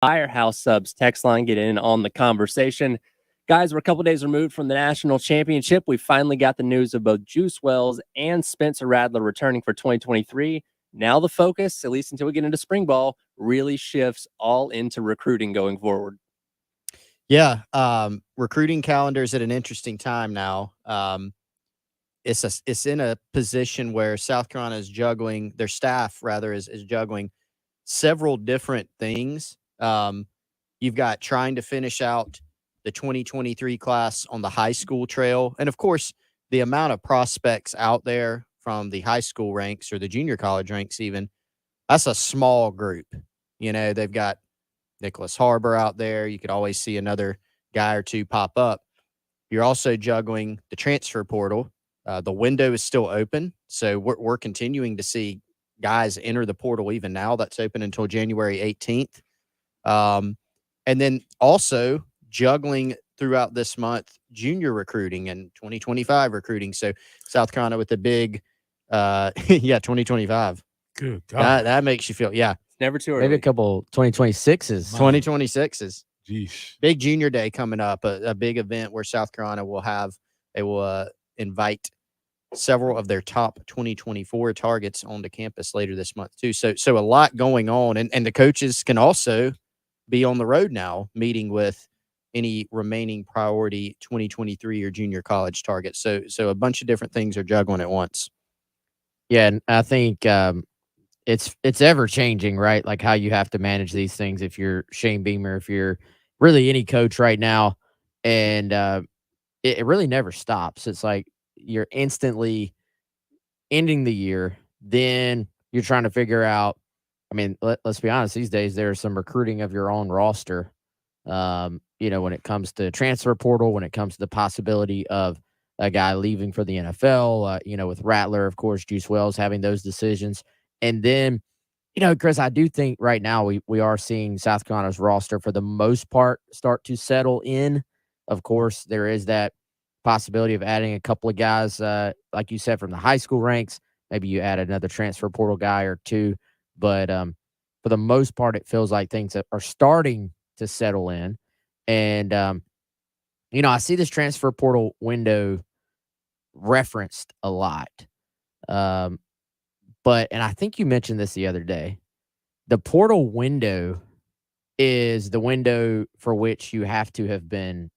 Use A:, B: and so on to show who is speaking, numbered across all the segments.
A: Firehouse Subs text line. Get in on the conversation. Guys, we're a couple days removed from the national championship. We finally got the news of both Juice Wells and Spencer Rattler returning for 2023. Now the focus, at least until we get into spring ball, really shifts all into recruiting going forward.
B: Yeah, recruiting calendars at an interesting time now. It's in a position where South Carolina is juggling, their staff rather is juggling several different things. You've got trying to finish out the 2023 class on the high school trail, and of course, the amount of prospects out there from the high school ranks or the junior college ranks, even that's a small group. You know, they've got Nicholas Harbor out there. You could always see another guy or two pop up. You're also juggling the transfer portal. The window is still open, so we're continuing to see guys enter the portal even now. That's open until January 18th. And then also juggling throughout this month junior recruiting and 2025 recruiting. So South Carolina with the big, 2025.
C: Good God.
B: That makes you feel,
A: Never too early.
D: Maybe a couple 2026s.
B: 2026s.
C: Jeez.
B: Big junior day coming up, a big event where South Carolina will invite several of their top 2024 targets onto campus later this month too. So a lot going on, and the coaches can also be on the road now, meeting with any remaining priority 2023 or junior college targets. So a bunch of different things are juggling at once.
D: Yeah, and I think it's ever changing, right? Like how you have to manage these things if you're Shane Beamer, if you're really any coach right now, and it really never stops. It's like you're instantly ending the year, then you're trying to figure out. I mean, let's be honest. These days, there's some recruiting of your own roster. When it comes to transfer portal, when it comes to the possibility of a guy leaving for the NFL, with Rattler, of course, Juice Wells having those decisions. And then, Chris, I do think right now we are seeing South Carolina's roster for the most part start to settle in. Of course, there is that possibility of adding a couple of guys, like you said, from the high school ranks. Maybe you add another transfer portal guy or two. But for the most part, it feels like things are starting to settle in. And, I see this transfer portal window referenced a lot. And I think you mentioned this the other day. The portal window is the window for which you have to have been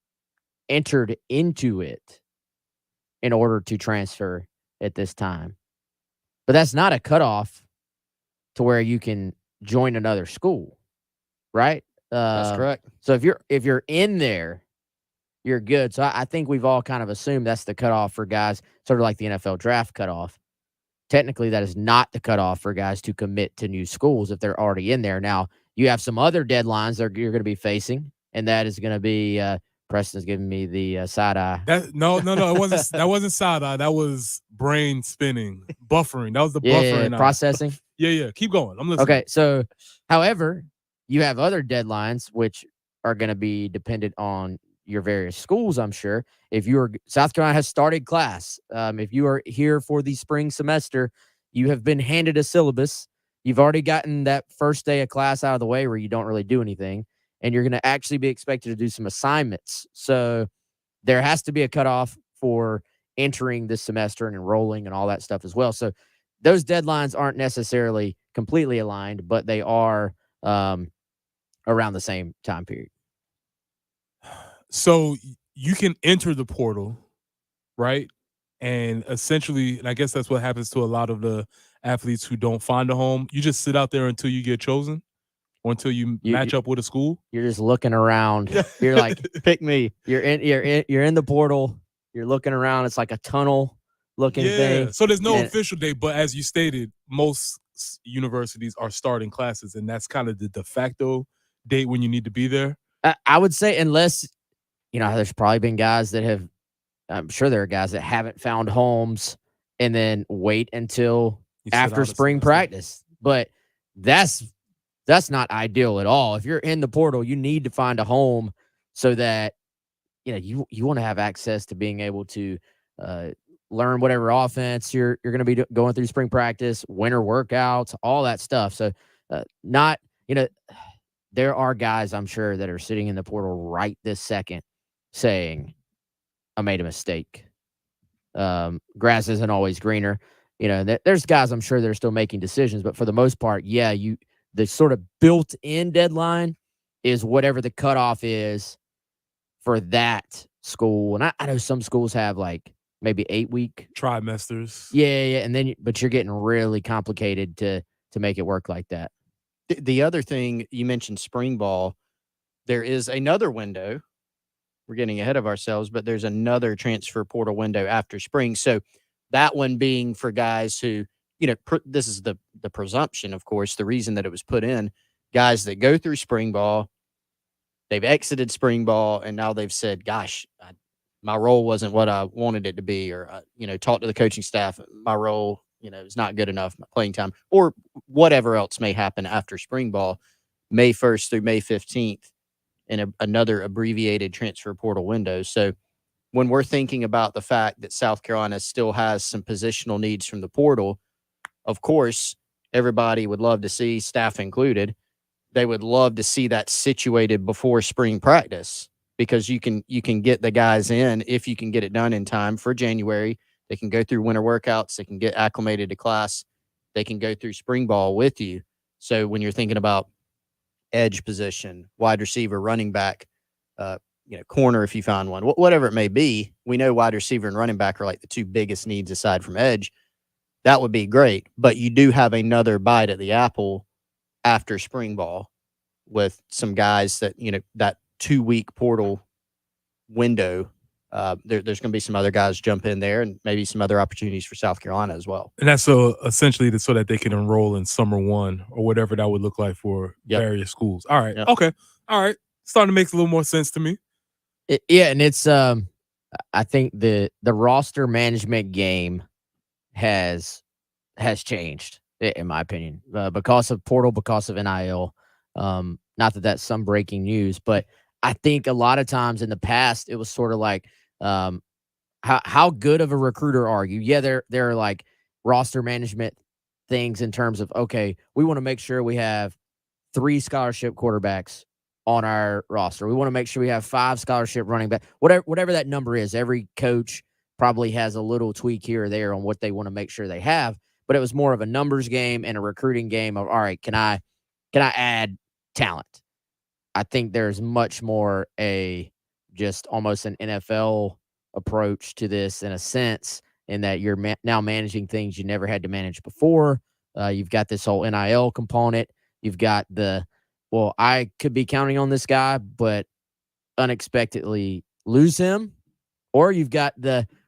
D: entered into it in order to transfer at this time. But that's not a cutoff to where you can join another school, right?
B: That's correct.
D: So if you're in there, you're good. So I think we've all kind of assumed that's the cutoff for guys, sort of like the NFL draft cutoff. Technically, that is not the cutoff for guys to commit to new schools if they're already in there. Now, you have some other deadlines that you're going to be facing, and that is going to be Preston's giving me the side eye.
C: No, it wasn't. That wasn't side eye. That was brain spinning, buffering. That was the buffering.
D: Processing.
C: Yeah. Keep going. I'm listening.
D: Okay, so, however, you have other deadlines which are going to be dependent on your various schools, I'm sure. If South Carolina has started class, if you are here for the spring semester, you have been handed a syllabus. You've already gotten that first day of class out of the way where you don't really do anything, and you're going to actually be expected to do some assignments. So there has to be a cutoff for entering this semester and enrolling and all that stuff as well. So those deadlines aren't necessarily completely aligned, but they are around the same time period.
C: So you can enter the portal, right? And essentially, and I guess that's what happens to a lot of the athletes who don't find a home. You just sit out there until you get chosen or until you match up with a school.
D: You're just looking around. You're like,
B: pick me.
D: You're in the portal. You're looking around. It's like a tunnel looking thing.
C: So there's no official date, but as you stated, most universities are starting classes, and that's kind of the de facto date when you need to be there.
D: I would say unless, there's probably been guys that have, I'm sure there are guys that haven't found homes and then wait until after spring practice. But that's not ideal at all. If you're in the portal, you need to find a home so that, you want to have access to being able to learn whatever offense you're going to be going through spring practice, winter workouts, all that stuff. So there are guys I'm sure that are sitting in the portal right this second saying, I made a mistake. Grass isn't always greener. There's guys I'm sure that are still making decisions, but for the most part, yeah, the sort of built-in deadline is whatever the cutoff is for that school. And I know some schools have like maybe 8-week
C: trimesters.
D: Yeah, and but you're getting really complicated to make it work like that.
B: The other thing you mentioned, spring ball, there is another window. We're getting ahead of ourselves, but there's another transfer portal window after spring. So that one being for guys who, this is the presumption, of course, the reason that it was put in, guys that go through spring ball, they've exited spring ball, and now they've said, gosh, my role wasn't what I wanted it to be, or, talk to the coaching staff, my role, is not good enough, my playing time, or whatever else may happen after spring ball, May 1st through May 15th. In another abbreviated transfer portal window. So when we're thinking about the fact that South Carolina still has some positional needs from the portal, of course, everybody would love to see, staff included, they would love to see that situated before spring practice, because you can get the guys in if you can get it done in time for January. They can go through winter workouts. They can get acclimated to class. They can go through spring ball with you. So when you're thinking about edge position, wide receiver, running back, corner if you find one, whatever it may be, we know wide receiver and running back are like the two biggest needs aside from edge. That would be great, but you do have another bite at the apple after spring ball with some guys that, that 2-week portal window. There's going to be some other guys jump in there, and maybe some other opportunities for South Carolina as well.
C: And that's essentially so that they can enroll in summer one or whatever that would look like for various schools. All right. Yep. Okay. All right. Starting to make a little more sense to me.
D: And it's I think the roster management game has changed, in my opinion, because of portal, because of NIL. Not that that's some breaking news, but I think a lot of times in the past it was sort of like, how good of a recruiter are you? Yeah, there are like roster management things in terms of, okay, we want to make sure we have 3 scholarship quarterbacks on our roster. We want to make sure we have 5 scholarship running back, whatever that number is. Every coach probably has a little tweak here or there on what they want to make sure they have, but it was more of a numbers game and a recruiting game of, all right, can I add talent? I think there's much more just almost an NFL approach to this, in a sense, in that you're now managing things you never had to manage before. You've got this whole NIL component. You've got I could be counting on this guy, but unexpectedly lose him. Or you've got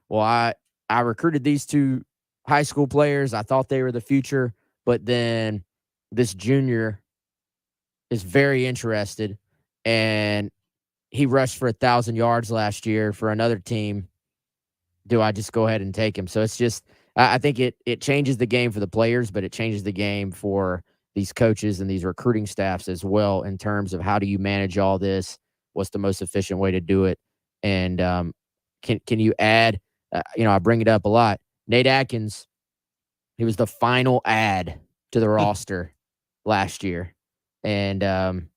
D: I recruited these 2 high school players. I thought they were the future, but then this junior is very interested, and he rushed for 1,000 yards last year for another team. Do I just go ahead and take him? So it's just, I think it changes the game for the players, but it changes the game for these coaches and these recruiting staffs as well, in terms of how do you manage all this? What's the most efficient way to do it? And can you add, I bring it up a lot. Nate Atkins, he was the final add to the roster last year. And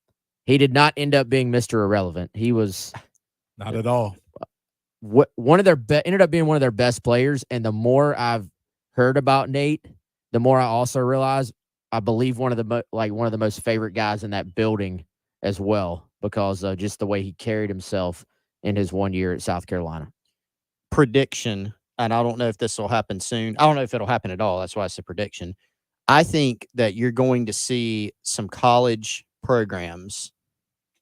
D: he did not end up being Mr. Irrelevant. He was
C: not at all.
D: Ended up being one of their best players. And the more I've heard about Nate, the more I also realize I believe one of the most favorite guys in that building as well, because of just the way he carried himself in his 1 year at South Carolina.
B: Prediction, and I don't know if this will happen soon. I don't know if it'll happen at all. That's why I said prediction. I think that you're going to see some college programs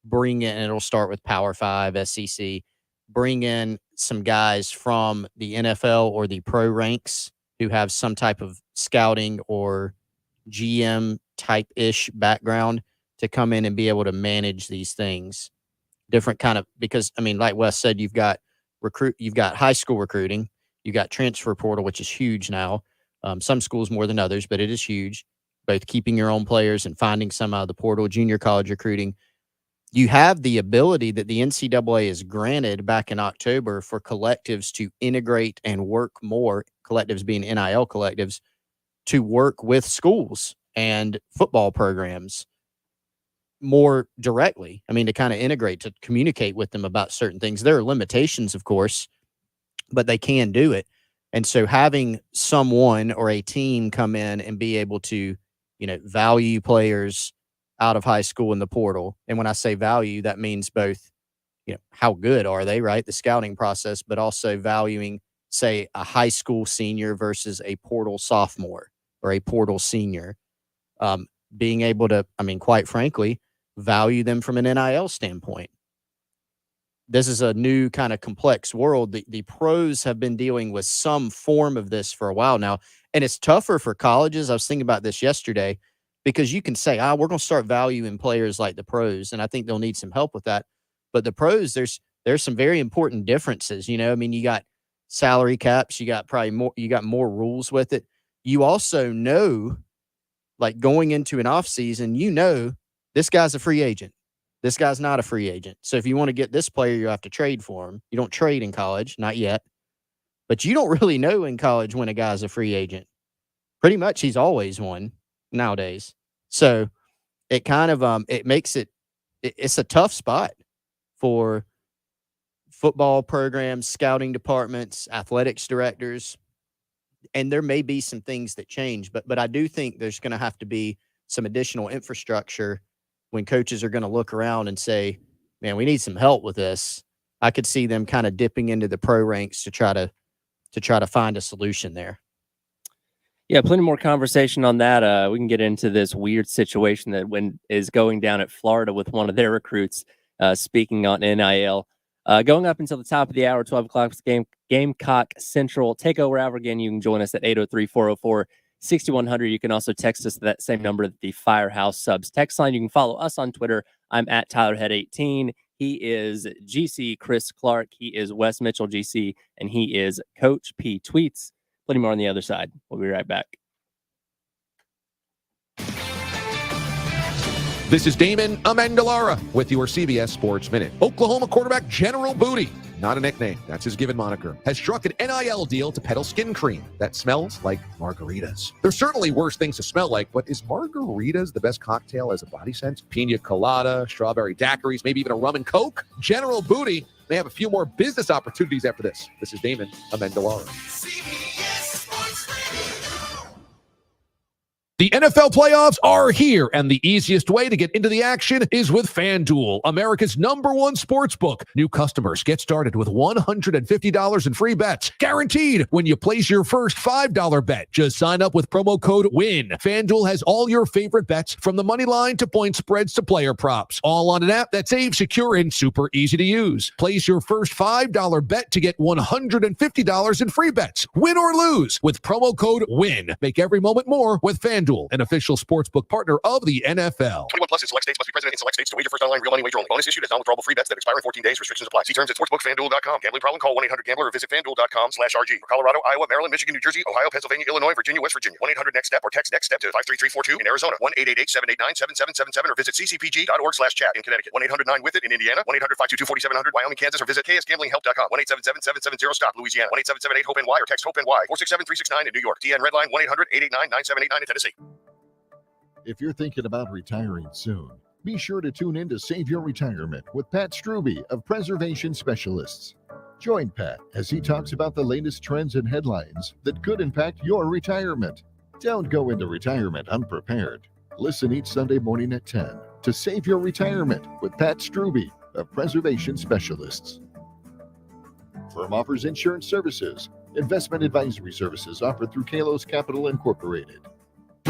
B: bring in, and it'll start with Power 5, SEC, bring in some guys from the NFL or the pro ranks who have some type of scouting or GM type-ish background to come in and be able to manage these things. Different kind of, because, like Wes said, you've got high school recruiting, you got transfer portal, which is huge now. Some schools more than others, but it is huge. Both keeping your own players and finding some out of the portal, junior college recruiting. You have the ability that the NCAA is granted back in October for collectives to integrate and work more, collectives being NIL collectives, to work with schools and football programs. more directly. I mean, to kind of integrate, to communicate with them about certain things. There are limitations, of course, but they can do it. And so having someone or a team come in and be able to, value players out of high school in the portal. And when I say value, that means both, how good are they, right? The scouting process, but also valuing, say, a high school senior versus a portal sophomore or a portal senior. Being able to, quite frankly, value them from an NIL standpoint. This is a new kind of complex world. The pros have been dealing with some form of this for a while now, and it's tougher for colleges. I was thinking about this yesterday because you can say, we're going to start valuing players like the pros, and I think they'll need some help with that. But the pros, there's some very important differences. You got salary caps, you got more rules with it. You also know, like going into an offseason, this guy's a free agent. This guy's not a free agent. So if you want to get this player, you have to trade for him. You don't trade in college, not yet. But you don't really know in college when a guy's a free agent. Pretty much he's always one nowadays. So it kind of it makes it's a tough spot for football programs, scouting departments, athletics directors. And there may be some things that change, but I do think there's going to have to be some additional infrastructure when coaches are going to look around and say, man, we need some help with this. I could see them kind of dipping into the pro ranks to try to find a solution there.
A: Yeah, plenty more conversation on that. We can get into this weird situation that is going down at Florida with one of their recruits, speaking on NIL. Going up until the top of the hour, 12 o'clock, Gamecock Central Takeover Hour. Again, you can join us at 803-404-6100. You can also text us that same number, the Firehouse Subs text line. You can follow us on Twitter. I'm at TylerHead18. He is GC Chris Clark. He is Wes Mitchell GC, and he is Coach P Tweets. Plenty more on the other side. We'll be right back.
E: This is Damon Amendolara with your CBS Sports Minute. Oklahoma quarterback General Booty, not a nickname, that's his given moniker, has struck an NIL deal to peddle skin cream that smells like margaritas. There's certainly worse things to smell like, but is margaritas the best cocktail as a body scent? Pina colada, strawberry daiquiris, maybe even a rum and coke? General Booty may have a few more business opportunities after this. This is Damon Amendolara. The NFL playoffs are here, and the easiest way to get into the action is with FanDuel, America's #1 sportsbook. New customers get started with $150 in free bets, guaranteed when you place your first $5 bet. Just sign up with promo code WIN. FanDuel has all your favorite bets, from the money line to point spreads to player props, all on an app that's safe, secure, and super easy to use. Place your first $5 bet to get $150 in free bets. Win or lose with promo code WIN. Make every moment more with FanDuel, an official sportsbook partner of the NFL.
F: 21 plus in select states. Must be present in select states to wager. First online real money wager only. Bonus issued as non-withdrawable free bets that expire in 14 days. Restrictions apply. See terms at sportsbookfanduel.com. Gambling problem? Call 1-800-GAMBLER or visit fanduel.com/RG. For Colorado, Iowa, Maryland, Michigan, New Jersey, Ohio, Pennsylvania, Illinois, Virginia, West Virginia. 1-800-NEXT-STEP or text NEXT-STEP to 53342 in Arizona. 1-888-789-7777 or visit ccpg.org/chat in Connecticut. 1-800-9-WITH-IT in Indiana. 1-800-522-4700 Wyoming, Kansas, or visit ksgamblinghelp.com. 1-877-770-STOP Louisiana. 1-877-8-HOPE-NY or text HOPE-NY. 467-369 in New York. TN Redline 1-800-889-9789 in Tennessee.
G: If you're thinking about retiring soon, be sure to tune in to Save Your Retirement with Pat Struby of Preservation Specialists. Join Pat as he talks about the latest trends and headlines that could impact your retirement. Don't go into retirement unprepared. Listen each Sunday morning at 10 to Save Your Retirement with Pat Struby of Preservation Specialists. Firm offers insurance services. Investment advisory services offered through Kalos Capital Incorporated.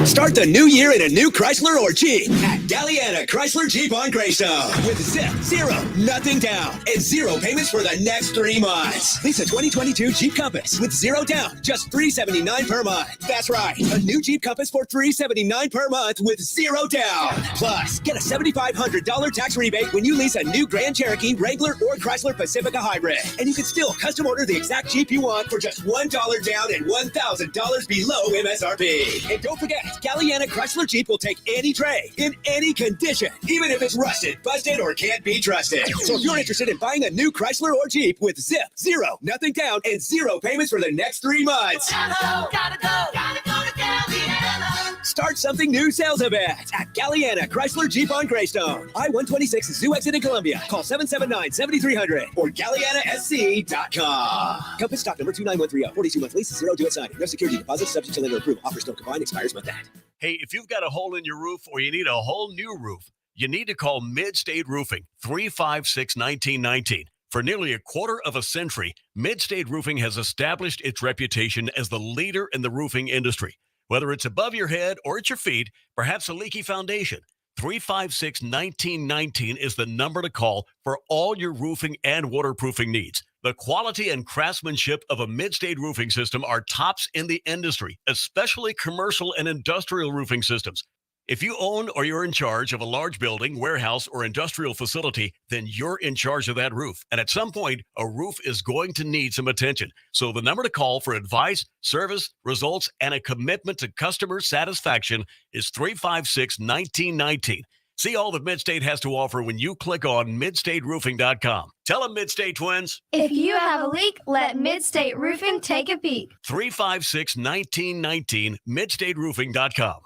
H: Start the new year in a new Chrysler or Jeep at Galliana Chrysler Jeep on Greystone. With zip, zero, nothing down, and zero payments for the next 3 months. Lease a 2022 Jeep Compass with zero down, just $379 per month. That's right, a new Jeep Compass for $379 per month with zero down. Plus, get a $7,500 tax rebate when you lease a new Grand Cherokee, Wrangler, or Chrysler Pacifica Hybrid. And you can still custom order the exact Jeep you want for just $1 down and $1,000 below MSRP. And don't forget, Galliana Chrysler Jeep will take any trade in any condition, even if it's rusted, busted, or can't be trusted. So if you're interested in buying a new Chrysler or Jeep with zip, zero, nothing down, and zero payments for the next 3 months,
I: gotta go to Galliana.
H: Start something new sales event at Galliana Chrysler Jeep on Greystone. I-126 Zoo Exit in Columbia. Call 779-7300 or GallianaSC.com. Compass stock number 29130. 42-month lease, 0 due at signing. No security deposit, subject to lender approval. Offers don't combine, expires month end.
I: Hey, if you've got a hole in your roof or you need a whole new roof, you need to call Mid-State Roofing, 356-1919. For nearly a quarter of a century, Mid-State Roofing has established its reputation as the leader in the roofing industry. Whether it's above your head or at your feet, perhaps a leaky foundation, 356-1919 is the number to call for all your roofing and waterproofing needs. The quality and craftsmanship of a Mid-State roofing system are tops in the industry, especially commercial and industrial roofing systems. If you own or you're in charge of a large building, warehouse, or industrial facility, then you're in charge of that roof. And at some point, a roof is going to need some attention. So the number to call for advice, service, results, and a commitment to customer satisfaction is 356-1919. See all that Midstate has to offer when you click on midstateroofing.com. Tell them, Midstate twins.
J: If you have a leak, let Midstate Roofing take a peek.
I: 356-1919, midstateroofing.com.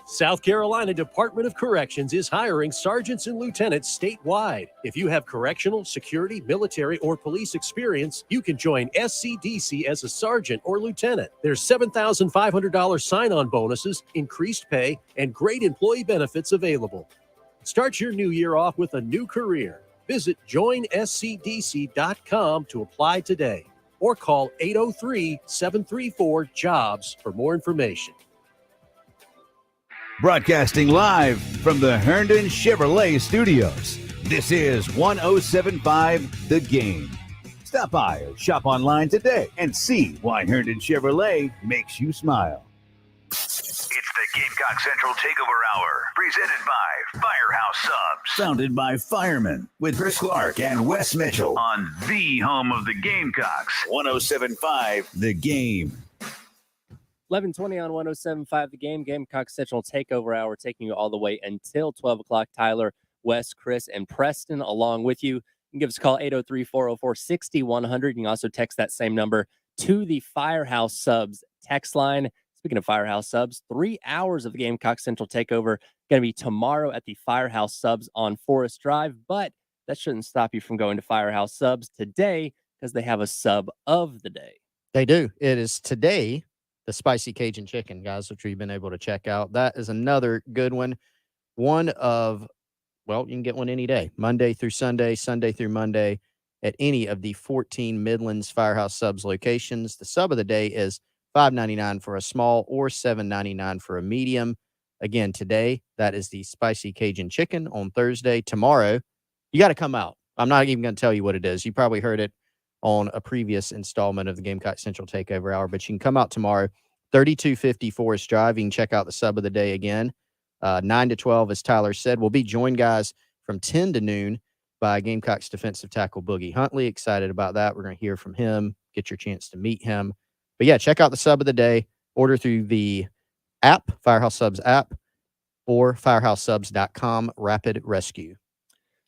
K: South Carolina Department of Corrections is hiring sergeants and lieutenants statewide. If you have correctional, security, military, or police experience, you can join SCDC as a sergeant or lieutenant. There's $7,500 sign-on bonuses, increased pay, and great employee benefits available. Start your new year off with a new career. Visit joinscdc.com to apply today or call 803-734-JOBS for more information.
L: Broadcasting live from the Herndon Chevrolet Studios, this is 107.5 The Game. Stop by or shop online today and see why Herndon Chevrolet makes you smile.
M: It's the Gamecock Central Takeover Hour, presented by Firehouse Subs.
L: Founded by firemen with Chris Clark and Wes Mitchell
M: On the home of the Gamecocks.
L: 107.5 The Game.
A: 11:20 on 107.5 The Game. Gamecock Central Takeover Hour, taking you all the way until 12 o'clock. Tyler, Wes, Chris, and Preston along with you. You can give us a call, 803-404-6100. You can also text that same number to the Firehouse Subs text line. Speaking of Firehouse Subs, 3 hours of the Gamecock Central Takeover going to be tomorrow at the Firehouse Subs on Forest Drive, but that shouldn't stop you from going to Firehouse Subs today because they have a sub of the day.
B: They do. It is today, the spicy Cajun chicken, guys, which you've been able to check out. That is another good one. One of, well, you can get one any day, Monday through Sunday, Sunday through Monday, at any of the 14 Midlands Firehouse Subs locations. The sub of the day is $5.99 for a small or $7.99 for a medium. Again, today, that is the spicy Cajun chicken. On Thursday, tomorrow, you got to come out. I'm not even going to tell you what it is. You probably heard it on a previous installment of the Gamecock Central Takeover Hour, but you can come out tomorrow, 3250 Forest Drive. You can check out the sub of the day again. 9 to 12, as Tyler said. We'll be joined, guys, from 10 to noon by Gamecocks defensive tackle Boogie Huntley. Excited about that. We're going to hear from him, get your chance to meet him. But yeah, check out the sub of the day. Order through the app, Firehouse Subs app, or firehousesubs.com Rapid Rescue.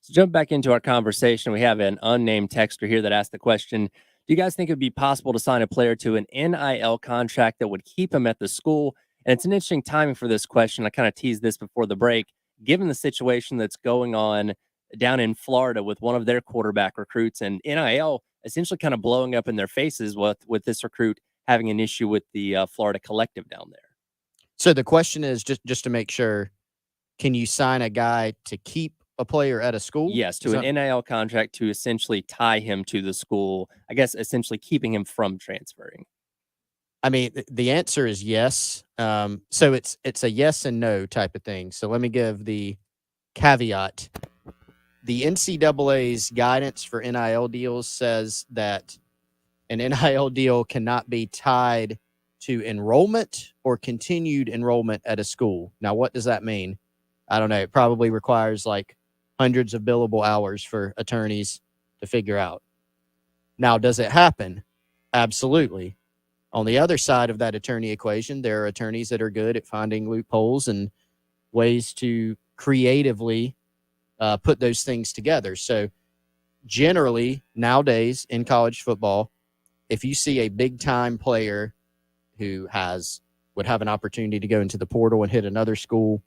A: So jump back into our conversation. We have an unnamed texter here that asked the question, do you guys think it would be possible to sign a player to an NIL contract that would keep him at the school? And it's an interesting timing for this question. I kind of teased this before the break. Given the situation that's going on down in Florida with one of their quarterback recruits and NIL essentially kind of blowing up in their faces with this recruit having an issue with the Florida collective down there.
B: So the question is, just to make sure, can you sign a guy to keep a player at a school?
A: Yes, to an NIL contract to essentially tie him to the school, I guess essentially keeping him from transferring.
B: I mean, the answer is yes. So it's a yes and no type of thing. So let me give the caveat. The NCAA's guidance for NIL deals says that an NIL deal cannot be tied to enrollment or continued enrollment at a school. Now, what does that mean? I don't know. It probably requires like hundreds of billable hours for attorneys to figure out. Now, does it happen? Absolutely. On the other side of that attorney equation, there are attorneys that are good at finding loopholes and ways to creatively put those things together. So generally, nowadays in college football, if you see a big-time player who has would have an opportunity to go into the portal and hit another school,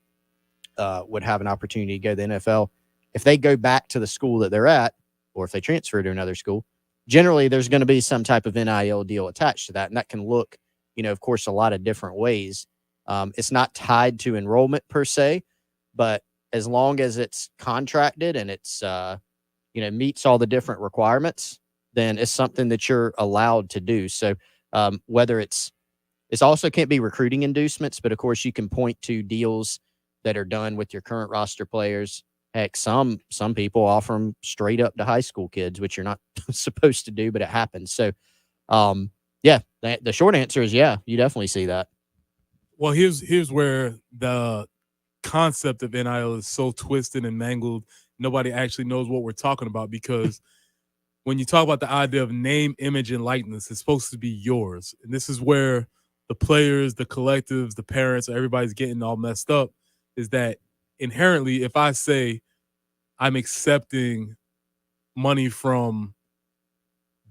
B: would have an opportunity to go to the NFL. If they go back to the school that they're at, or if they transfer to another school, generally there's going to be some type of NIL deal attached to that. And that can look, of course, a lot of different ways. It's not tied to enrollment per se, but as long as it's contracted and it's, meets all the different requirements, then it's something that you're allowed to do. So whether it's also can't be recruiting inducements, but of course you can point to deals that are done with your current roster players. Heck, some people offer them straight up to high school kids, which you're not supposed to do, but it happens. So, the short answer is yeah, you definitely see that.
C: Well, here's where the concept of NIL is so twisted and mangled. Nobody actually knows what we're talking about, because when you talk about the idea of name, image, and likeness, it's supposed to be yours. And this is where the players, the collectives, the parents, everybody's getting all messed up, is that inherently, if I say I'm accepting money from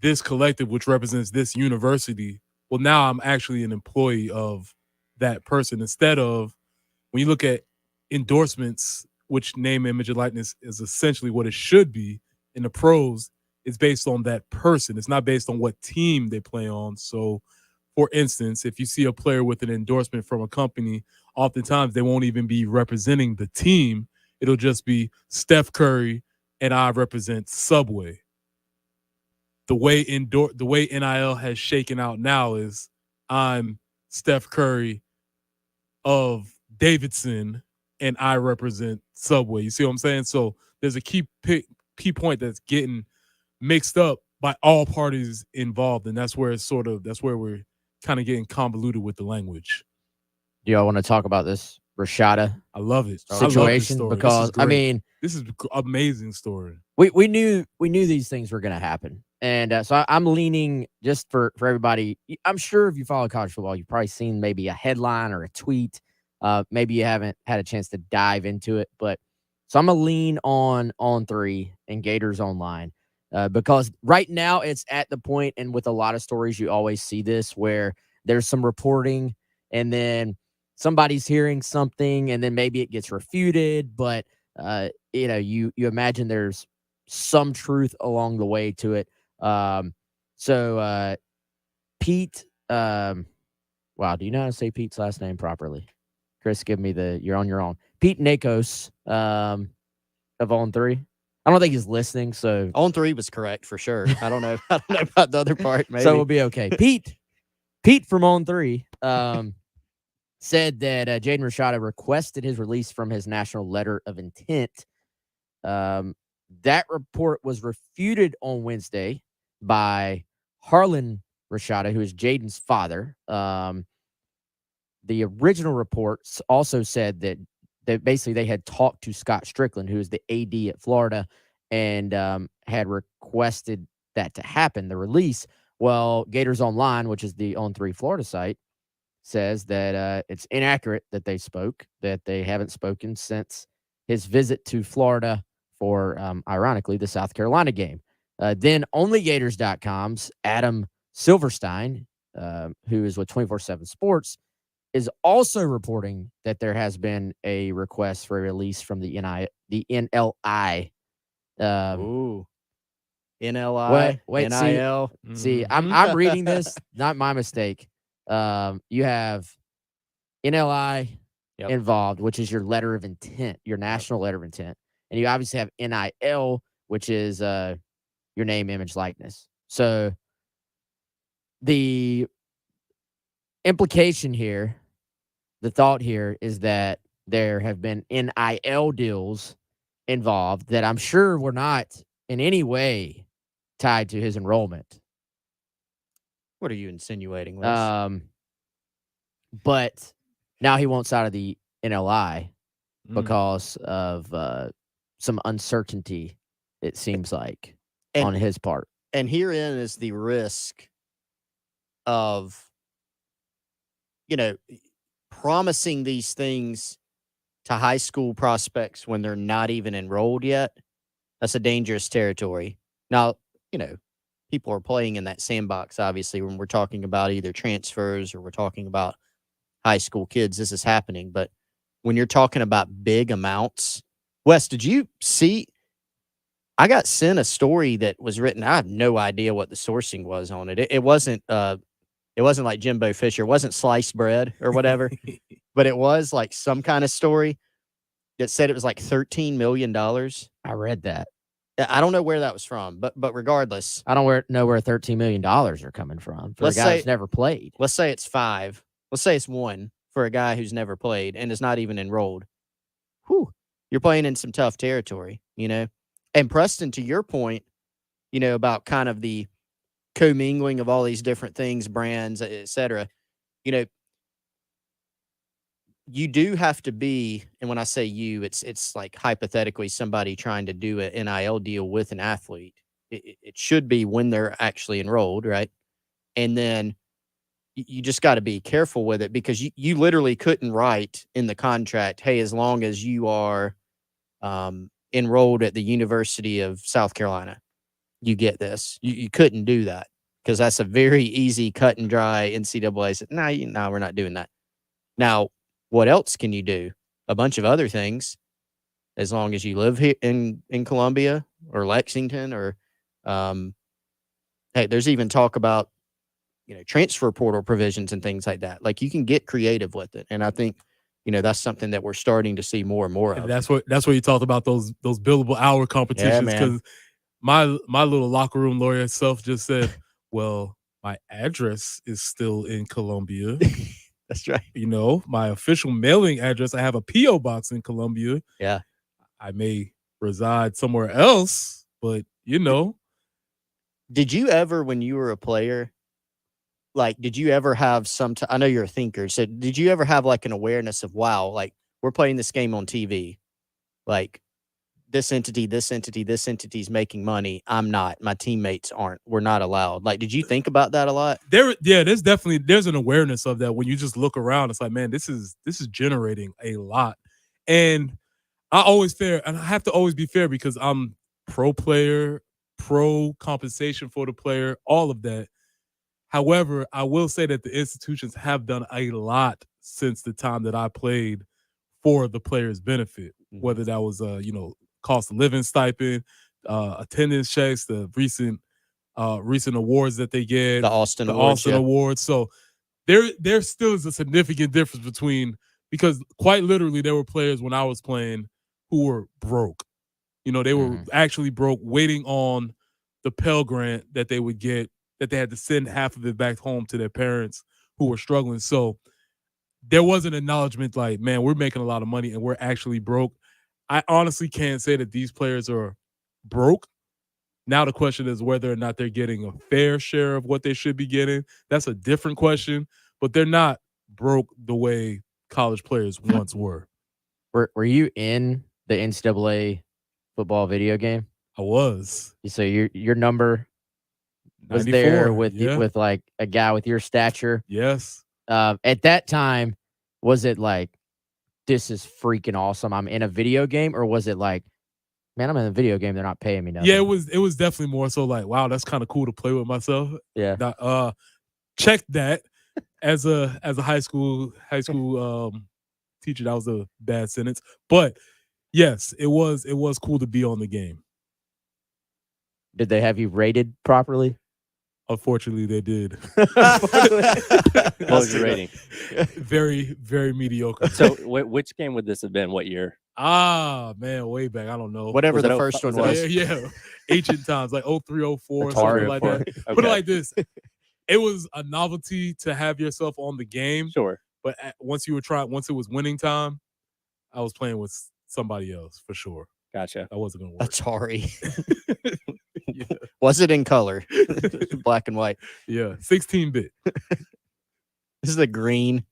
C: this collective, which represents this university, well, now I'm actually an employee of that person. Instead of, when you look at endorsements, which name, image, and likeness is essentially what it should be in the pros, it's based on that person. It's not based on what team they play on. So, for instance, if you see a player with an endorsement from a company, oftentimes they won't even be representing the team. It'll just be Steph Curry and I represent Subway. The way NIL has shaken out now is I'm Steph Curry of Davidson and I represent Subway. You see what I'm saying? So there's a key point that's getting mixed up by all parties involved, and that's where we're kind of getting convoluted with the language.
D: Do y'all want to talk about this Rashada?
C: I love it.
D: Situation, because
C: this is an amazing story.
D: We knew these things were going to happen, and so I'm leaning, just for everybody. I'm sure if you follow college football, you've probably seen maybe a headline or a tweet. Maybe you haven't had a chance to dive into it, but so I'm gonna lean on 3 and Gators Online. Because right now it's at the point, and with a lot of stories, you always see this, where there's some reporting and then somebody's hearing something and then maybe it gets refuted. But, you imagine there's some truth along the way to it. Pete, wow, do you know how to say Pete's last name properly? Chris, give me you're on your own. Pete Nakos of On 3. I don't think he's listening, so
B: On 3 was correct for sure. I don't know about the other part. Maybe.
D: So we'll be okay. Pete from On 3 said that Jaden Rashada requested his release from his national letter of intent. That report was refuted on Wednesday by Harlan Rashada, who is Jaden's father. The original reports also said that basically they had talked to Scott Strickland, who is the AD at Florida, and had requested that to happen, the release. Well, Gators Online, which is the On 3 Florida site, says that it's inaccurate that they spoke, that they haven't spoken since his visit to Florida for, ironically, the South Carolina game. Then OnlyGators.com's Adam Silverstein, who is with 24/7 Sports, is also reporting that there has been a request for a release from the NLI.
B: NLI, NIL.
D: See, I'm reading this, not my mistake. You have NLI involved, which is your letter of intent, your national letter of intent, and you obviously have NIL, which is your name, image, likeness. So the implication here, the thought here, is that there have been NIL deals involved that I'm sure were not in any way tied to his enrollment.
B: What are you insinuating, Wes?
D: But now he wants out of the NLI because of some uncertainty, it seems like, on his part.
B: And herein is the risk of, promising these things to high school prospects when they're not even enrolled yet. That's a dangerous territory. Now, people are playing in that sandbox, obviously, when we're talking about either transfers or we're talking about high school kids this is happening. But when you're talking about big amounts, Wes, did you see? I got sent a story that was written. I have no idea what the sourcing was on it. It wasn't like Jimbo Fisher. It wasn't sliced bread or whatever, but it was like some kind of story that said it was like $13 million.
D: I read that.
B: I don't know where that was from, but regardless,
D: I don't know where $13 million are coming from for a guy who's never played.
B: Let's say it's 5. Let's say it's 1 for a guy who's never played and is not even enrolled. Whew, you're playing in some tough territory, you know? And Preston, to your point, you know, about kind of the commingling of all these different things, brands, et cetera, you know, you do have to be, and when I say you, it's like hypothetically somebody trying to do an NIL deal with an athlete. It should be when they're actually enrolled, right? And then you just got to be careful with it because you literally couldn't write in the contract, hey, as long as you are enrolled at the University of South Carolina, you get this. You couldn't do that because that's a very easy cut and dry NCAA said, no, we're not doing that. Now, what else can you do? A bunch of other things, as long as you live here in Columbia or Lexington or, hey, there's even talk about, you know, transfer portal provisions and things like that. Like you can get creative with it. And I think, you know, that's something that we're starting to see more and more of.
C: And that's what you talked about, those billable hour competitions. Because my little locker room lawyer self just said, well, my address is still in Columbia.
B: That's right.
C: You know, my official mailing address, I have a P.O. box in Columbia.
B: Yeah.
C: I may reside somewhere else, but, you know.
B: Did you ever, when you were a player, like, did you ever have I know you're a thinker, so did you ever have, like, an awareness of, wow, like, we're playing this game on TV. Like, this entity's making money. I'm not. My teammates aren't. We're not allowed. Like, did you think about that a lot?
C: There's an awareness of that when you just look around. It's like, man, this is generating a lot. And I have to always be fair because I'm pro player, pro compensation for the player, all of that. However, I will say that the institutions have done a lot since the time that I played for the players' benefit, whether that was, cost of living stipend, attendance checks, the recent awards that they get,
B: the Austin
C: Awards. So there still is a significant difference between, because quite literally there were players when I was playing who were broke. You know, they were actually broke, waiting on the Pell Grant that they would get, that they had to send half of it back home to their parents who were struggling. So there was an acknowledgement like, man, we're making a lot of money and we're actually broke. I honestly can't say that these players are broke. Now the question is whether or not they're getting a fair share of what they should be getting. That's a different question, but they're not broke the way college players once were.
D: Were you in the NCAA football video game?
C: I was.
D: So your number was
C: 94,
D: there with like a guy with your stature.
C: Yes.
D: At that time, was it like, this is freaking awesome, I'm in a video game, or was it like, man, I'm in a video game, they're not paying me nothing?
C: Yeah, it was definitely more so like, wow, that's kind of cool to play with myself.
D: Yeah.
C: Check that as a high school teacher. That was a bad sentence, but yes, it was cool to be on the game.
D: Did they have you rated properly?
C: Unfortunately, they did.
A: What was your rating?
C: Very, very mediocre.
A: So, which game would this have been? What year?
C: Man, way back. I don't know.
B: Whatever the first one was.
C: Yeah. Ancient times, like 03, 04, something like that.
A: Okay.
C: Put it like this. It was a novelty to have yourself on the game.
A: Sure.
C: But once it was winning time, I was playing with somebody else for sure.
A: Gotcha.
C: That wasn't going to work.
B: Atari. Yeah. Was it in color? Black and white.
C: Yeah, 16-bit.
B: This is the green,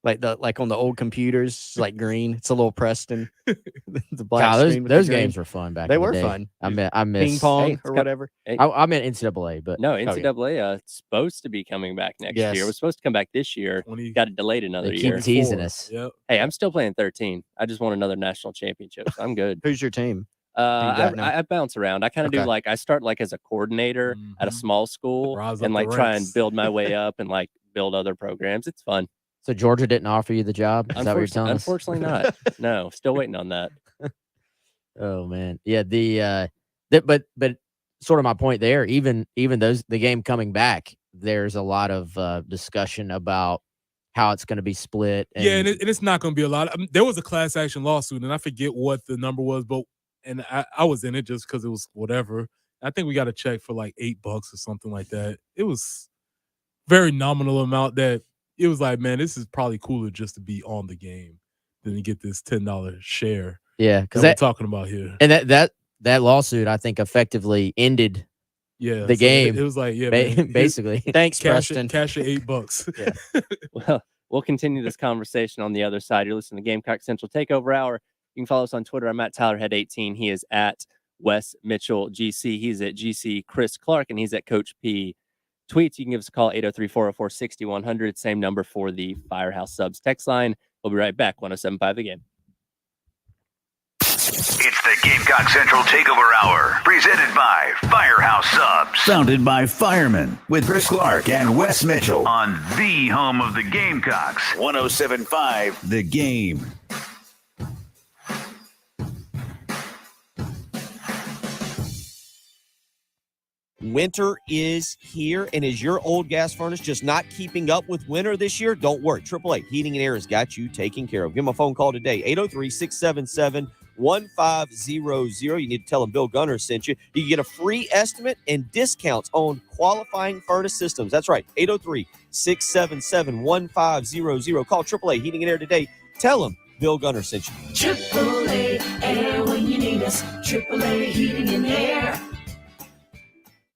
B: like on the old computers, it's like green. It's a little Preston. The black screen.
D: Those games were fun back.
B: They
D: in the
B: were
D: day.
B: fun.
D: I miss
B: ping pong or whatever.
D: I meant NCAA, but
A: no, NCAA supposed to be coming back next year. It was supposed to come back this year. Got it delayed another year.
D: Keep teasing us.
C: Yep.
A: Hey, I'm still playing 13. I just won another national championship. So I'm good.
B: Who's your team?
A: I bounce around. I kind of do like, I start like as a coordinator at a small school and like try and build my way up and like build other programs. It's fun.
D: So Georgia didn't offer you the job? Is that what you're telling us?
A: Unfortunately not. No, still waiting on that.
D: Oh man. Yeah, but sort of my point there, even the game coming back, there's a lot of discussion about how it's going to be split.
C: And it's not going to be a lot. I mean, there was a class action lawsuit, and I forget what the number was, but I was in it just because it was whatever. I think we got a check for like $8 or something like that. It was very nominal amount that it was like, man, this is probably cooler just to be on the game than to get this $10 share.
D: Yeah, because
C: we're talking about here.
D: And that lawsuit, I think, effectively ended the game.
C: It was like,
D: basically.
B: Thanks, Preston.
C: Cash your $8.
D: Yeah.
A: Well, we'll continue this conversation on the other side. You're listening to Gamecock Central Takeover Hour. You can follow us on Twitter. I'm at TylerHead18. He is at Wes Mitchell GC. He's at GC Chris Clark, and he's at Coach P Tweets. You can give us a call, 803-404-6100. Same number for the Firehouse Subs text line. We'll be right back. 107.5 The Game.
M: It's the Gamecock Central Takeover Hour, presented by Firehouse Subs.
L: Founded by firemen with Chris Clark and Wes Mitchell
M: On the home of the Gamecocks.
L: 107.5 The Game.
N: Winter is here, and is your old gas furnace just not keeping up with winter this year? Don't worry. AAA Heating and Air has got you taken care of. Give them a phone call today, 803-677-1500. You need to tell them Bill Gunner sent you. You can get a free estimate and discounts on qualifying furnace systems. That's right, 803-677-1500. Call AAA Heating and Air today. Tell them Bill Gunner sent you.
O: AAA Air when you need us. AAA Heating and Air.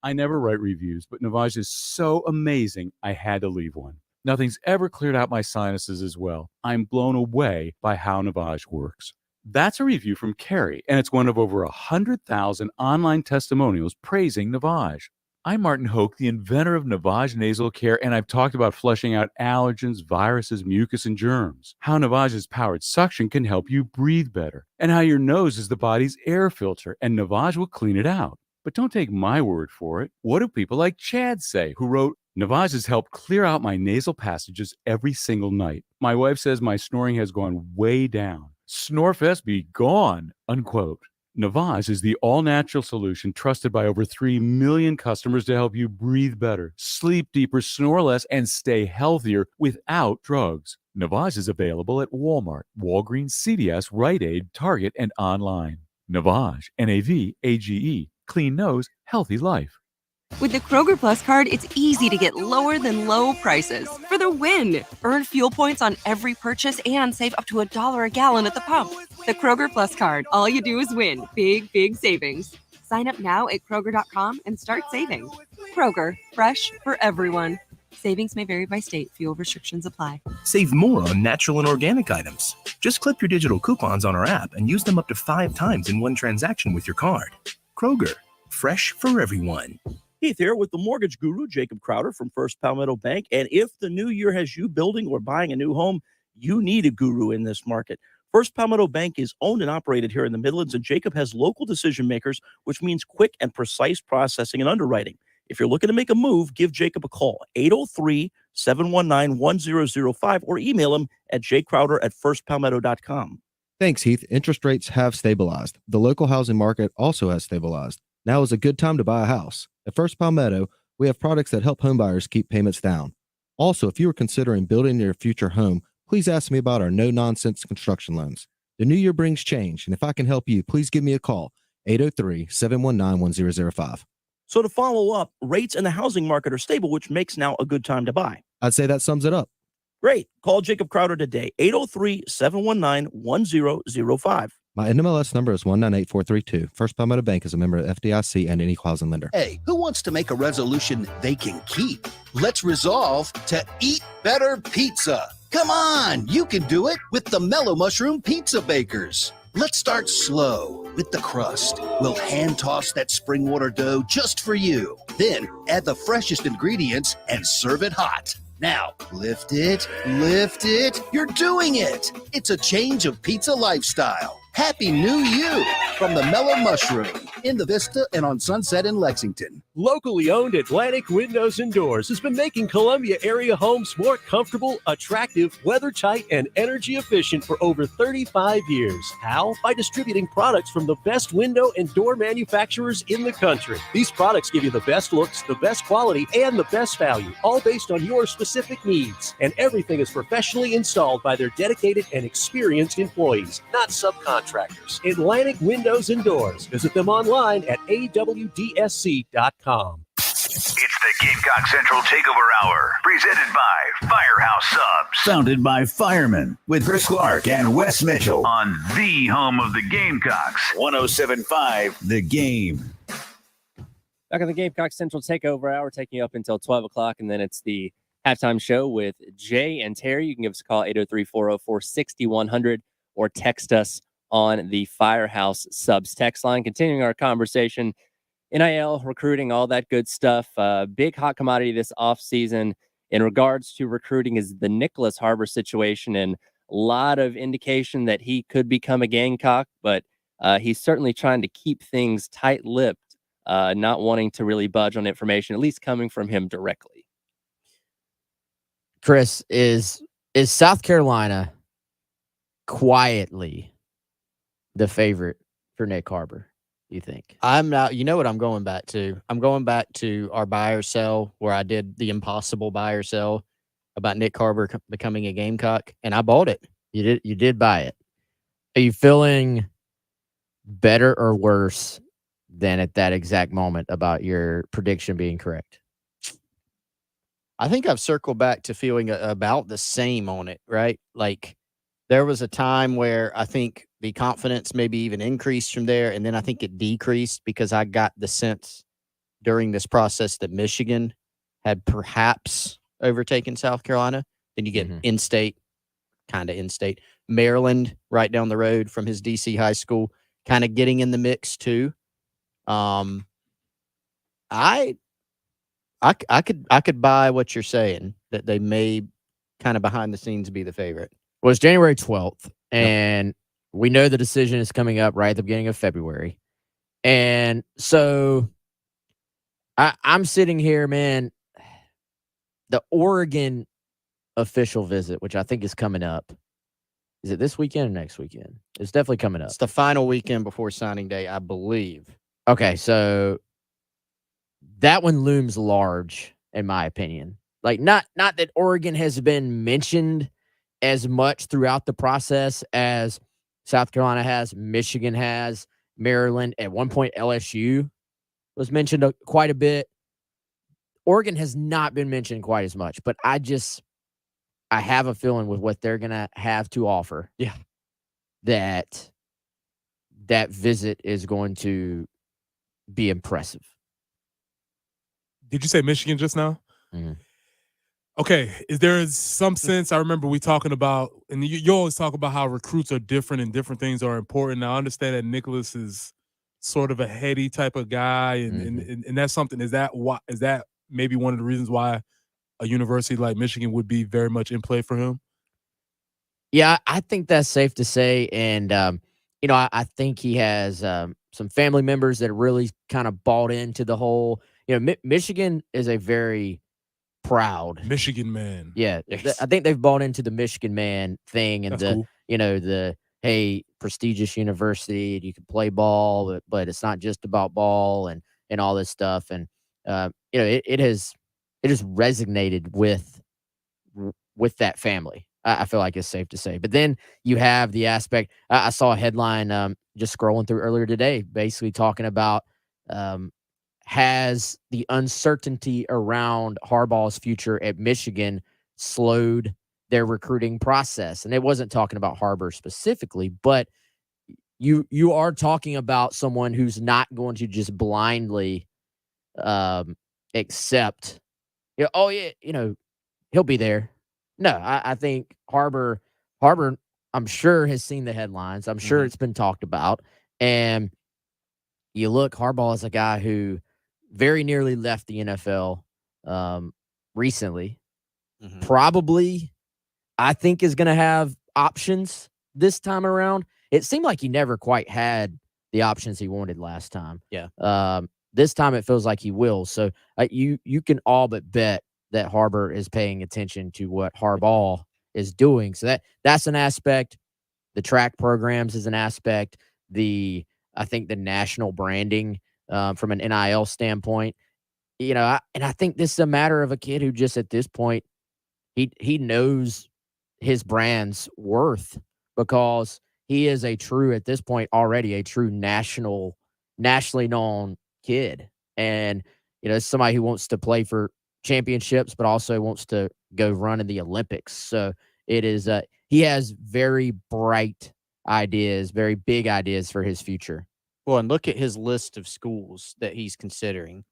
P: I never write reviews, but Navage is so amazing, I had to leave one. Nothing's ever cleared out my sinuses as well. I'm blown away by how Navage works. That's a review from Carrie, and it's one of over 100,000 online testimonials praising Navage. I'm Martin Hoke, the inventor of Navage Nasal Care, and I've talked about flushing out allergens, viruses, mucus, and germs. How Navage's powered suction can help you breathe better, and how your nose is the body's air filter, and Navage will clean it out. But don't take my word for it. What do people like Chad say, who wrote, Navage has helped clear out my nasal passages every single night. My wife says my snoring has gone way down. Snorefest be gone, unquote. Navage is the all-natural solution trusted by over 3 million customers to help you breathe better, sleep deeper, snore less, and stay healthier without drugs. Navage is available at Walmart, Walgreens, CVS, Rite Aid, Target, and online. Navage, N-A-V-A-G-E. Clean nose, healthy life.
Q: With the Kroger Plus card, it's easy to get lower than low prices for the win. Earn fuel points on every purchase and save up to $1 a gallon at the pump. The Kroger Plus card, all you do is win. Big, big savings. Sign up now at Kroger.com and start saving. Kroger, fresh for everyone. Savings may vary by state. Fuel restrictions apply.
R: Save more on natural and organic items. Just clip your digital coupons on our app and use them up to 5 times in one transaction with your card. Kroger, fresh for everyone.
S: Heath here with the mortgage guru, Jacob Crowder from First Palmetto Bank. And if the new year has you building or buying a new home, you need a guru in this market. First Palmetto Bank is owned and operated here in the Midlands, and Jacob has local decision makers, which means quick and precise processing and underwriting. If you're looking to make a move, give Jacob a call, 803-719-1005, or email him at jcrowder@firstpalmetto.com.
T: Thanks, Heath. Interest rates have stabilized. The local housing market also has stabilized. Now is a good time to buy a house. At First Palmetto, we have products that help homebuyers keep payments down. Also, if you are considering building your future home, please ask me about our no-nonsense construction loans. The new year brings change, and if I can help you, please give me a call, 803-719-1005.
S: So to follow up, rates in the housing market are stable, which makes now a good time to buy.
T: I'd say that sums it up.
S: Great. Call Jacob Crowder today, 803-719-1005.
T: My NMLS number is 198432. First Palmetto Bank is a member of FDIC and any housing lender.
U: Hey, who wants to make a resolution they can keep? Let's resolve to eat better pizza. Come on, you can do it with the Mellow Mushroom Pizza Bakers. Let's start slow with the crust. We'll hand toss that spring water dough just for you. Then add the freshest ingredients and serve it hot. Now, lift it. You're doing it. It's a change of pizza lifestyle. Happy New You from the Mellow Mushroom. in the Vista and on Sunset in Lexington.
K: Locally owned Atlantic Windows and Doors has been making Columbia area homes more comfortable, attractive, weather-tight, and energy efficient for over 35 years. How? By distributing products from the best window and door manufacturers in the country. These products give you the best looks, the best quality, and the best value, all based on your specific needs. And everything is professionally installed by their dedicated and experienced employees, not subcontractors. Atlantic Windows and Doors. Visit them online at awdsc.com.
M: It's the Gamecock Central Takeover Hour, presented by Firehouse Subs.
L: Founded by firemen with Chris Clark and Wes Mitchell
M: On the home of the Gamecocks.
L: 107.5 The Game.
A: Back on the Gamecock Central Takeover Hour, taking you up until 12 o'clock, and then it's the halftime show with Jay and Terry. You can give us a call, 803-404-6100, or text us on the Firehouse Subs text line. Continuing our conversation, NIL, recruiting, all that good stuff. Big hot commodity this offseason in regards to recruiting is the Nicholas Harbor situation, and a lot of indication that he could become a Gamecock, but he's certainly trying to keep things tight-lipped, not wanting to really budge on information, at least coming from him directly.
D: Chris, is South Carolina quietly the favorite for Nick Harbor, you think?
B: I'm not. You know what I'm going back to? I'm going back to our buy or sell, where I did the impossible buy or sell about Nick Harbor becoming a Gamecock, and I bought it.
D: You did buy it. Are you feeling better or worse than at that exact moment about your prediction being correct?
B: I think I've circled back to feeling about the same on it, right? Like, there was a time where I think the confidence maybe even increased from there, and then I think it decreased because I got the sense during this process that Michigan had perhaps overtaken South Carolina. Then you get in-state, kind of in-state. Maryland right down the road from his DC high school, kind of getting in the mix too. I could buy what you're saying, that they may kind of behind the scenes be the favorite.
D: Well, it's January 12th, and we know the decision is coming up right at the beginning of February. And so I'm sitting here, man, the Oregon official visit, which I think is coming up. Is it this weekend or next weekend? It's definitely coming up.
B: It's the final weekend before signing day, I believe.
D: Okay, so that one looms large, in my opinion. Like, not that Oregon has been mentioned as much throughout the process as South Carolina has, Michigan has, Maryland. At one point, LSU was mentioned quite a bit. Oregon has not been mentioned quite as much, but I have a feeling with what they're going to have to offer.
B: Yeah.
D: That visit is going to be impressive.
C: Did you say Michigan just now?
D: Mm-hmm.
C: Okay. Is there some sense? I remember we talking about, and you always talk about how recruits are different and different things are important. Now, I understand that Nicholas is sort of a heady type of guy, and that's something. Is that maybe one of the reasons why a university like Michigan would be very much in play for him?
D: Yeah, I think that's safe to say. And, I think he has some family members that really kind of bought into the whole, Michigan is a very proud
C: Michigan man.
D: Yeah.
C: Yes.
D: I think they've bought into the Michigan man thing, and
C: That's cool.
D: the, hey, prestigious university, you can play ball, but it's not just about ball and all this stuff. And, it has resonated with that family. I feel like it's safe to say. But then you have the aspect. I saw a headline just scrolling through earlier today, basically talking about has the uncertainty around Harbaugh's future at Michigan slowed their recruiting process? And it wasn't talking about Harbor specifically, but you are talking about someone who's not going to just blindly accept, he'll be there. No, I think Harbor, I'm sure has seen the headlines. I'm sure it's been talked about. And you look, Harbaugh is a guy who very nearly left the NFL recently. Probably, I think, is going to have options this time around. It seemed like he never quite had the options he wanted last time.
B: Yeah.
D: This time it feels like he will. So you can all but bet that Harbor is paying attention to what Harbaugh is doing. So that's an aspect. The track programs is an aspect. I think the national branding from an NIL standpoint. I think this is a matter of a kid who just at this point he knows his brand's worth because he is at this point already a true nationally known kid. And, somebody who wants to play for championships, but also wants to go run in the Olympics. So it is, he has very bright ideas, very big ideas for his future.
B: Well, and look at his list of schools that he's considering.